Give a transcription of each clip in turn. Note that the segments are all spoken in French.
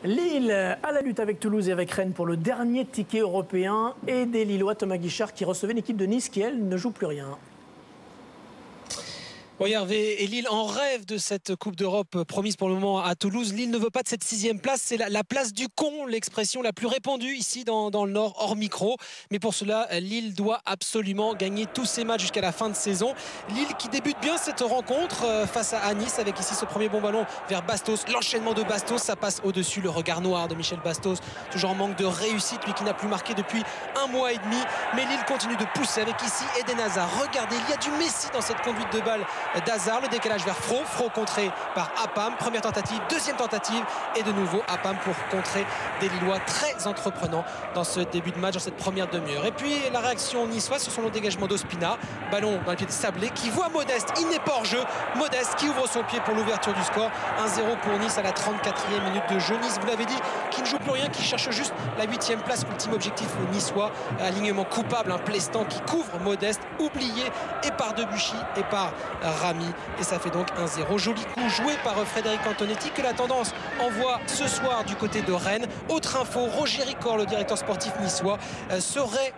Lille à la lutte avec Toulouse et avec Rennes pour le dernier ticket européen et des Lillois, Thomas Guichard, qui recevait l'équipe de Nice qui, elle, ne joue plus rien. Oui, Hervé, et Lille en rêve de cette Coupe d'Europe promise pour le moment à Toulouse. Lille ne veut pas de cette 6e place, c'est la place du con, l'expression la plus répandue ici dans le Nord, hors micro. Mais pour cela, Lille doit absolument gagner tous ses matchs jusqu'à la fin de saison. Lille qui débute bien cette rencontre face à Nice, avec ici ce premier bon ballon vers Bastos. L'enchaînement de Bastos, ça passe au-dessus, le regard noir de Michel Bastos. Toujours en manque de réussite, lui qui n'a plus marqué depuis 1 mois et demi. Mais Lille continue de pousser avec ici Eden Hazard. Regardez, il y a du Messi dans cette conduite de balle d'Hazard, le décalage vers Fro contré par Apam, première tentative, deuxième tentative et de nouveau Apam pour contrer des Lillois très entreprenants dans ce début de match, dans cette première demi-heure. Et puis la réaction niçoise sur son dégagement d'Ospina, ballon dans les pieds de Sablé qui voit Modeste, il n'est pas hors jeu, Modeste qui ouvre son pied pour l'ouverture du score, 1-0 pour Nice à la 34e minute de jeu. Nice, vous l'avez dit, qui ne joue plus rien, qui cherche juste la 8e place, ultime objectif niçois, alignement coupable, un Plestan qui couvre Modeste, oublié et par Debuchy et par Rami, et ça fait donc 1-0. Joli coup joué par Frédéric Antonetti que la tendance envoie ce soir du côté de Rennes. Autre info, Roger Ricor, le directeur sportif niçois,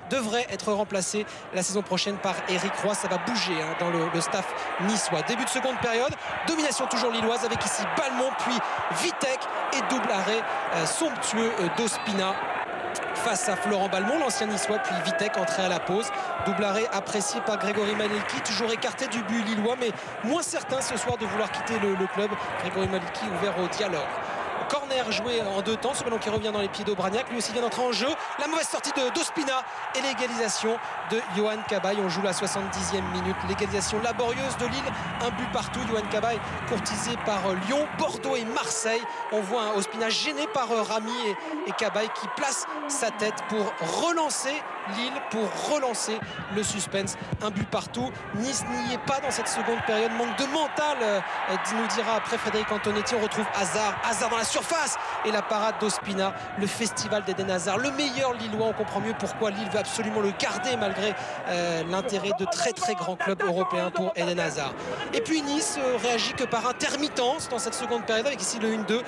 devrait être remplacé la saison prochaine par Éric Roy. Ça va bouger dans le staff niçois. Début de seconde période, domination toujours lilloise avec ici Balmont puis Vitek et double arrêt somptueux d'Ospina face à Florent Balmont, l'ancien niçois, puis Vitek entré à la pause. Double arrêt apprécié par Grégory Maliki, toujours écarté du but lillois, mais moins certain ce soir de vouloir quitter le club. Grégory Maliki ouvert au dialogue. Corner joué en 2 temps, ce ballon qui revient dans les pieds d'Aubragnac, lui aussi vient d'entrer en jeu. La mauvaise sortie d'Ospina et l'égalisation de Yohan Cabaye. On joue la 70e minute, l'égalisation laborieuse de Lille, un but partout. Yohan Cabaye courtisé par Lyon, Bordeaux et Marseille. On voit un Ospina gêné par Rami et Cabaye qui place sa tête pour relancer Lille, pour relancer le suspense. Un but partout. Nice n'y est pas dans cette seconde période, manque de mental, nous dira après Frédéric Antonetti. On retrouve Hazard dans la surface et la parade d'Ospina, le festival d'Eden Hazard, le meilleur Lillois. On comprend mieux pourquoi Lille veut absolument le garder malgré l'intérêt de très très grands clubs européens pour Eden Hazard. Et puis Nice réagit que par intermittence dans cette seconde période avec ici le 1-2,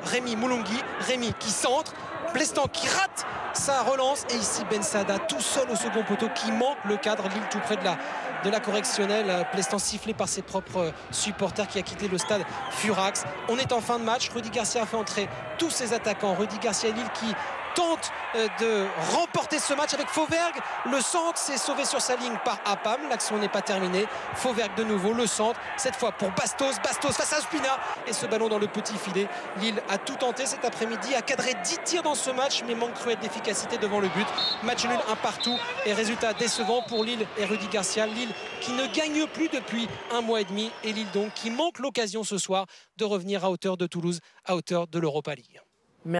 Rémi Moulongui, Rémi qui centre, Plestan qui rate sa relance et ici Ben Sada tout seul au second poteau qui manque le cadre. Lille tout près de la correctionnelle. Plestan sifflé par ses propres supporters qui a quitté le stade Furax. On est en fin de match. Rudy Garcia a fait entrer tous ses attaquants. Rudy Garcia et Lille qui tente de remporter ce match avec Fauvergue. Le centre s'est sauvé sur sa ligne par Apam. L'action n'est pas terminée. Fauvergue de nouveau, le centre, cette fois pour Bastos. Bastos face à Ospina et ce ballon dans le petit filet. Lille a tout tenté cet après-midi, a cadré 10 tirs dans ce match, mais manque cruel d'efficacité devant le but. Match nul, un partout et résultat décevant pour Lille et Rudy Garcia. Lille qui ne gagne plus depuis 1 mois et demi et Lille donc qui manque l'occasion ce soir de revenir à hauteur de Toulouse, à hauteur de l'Europa League.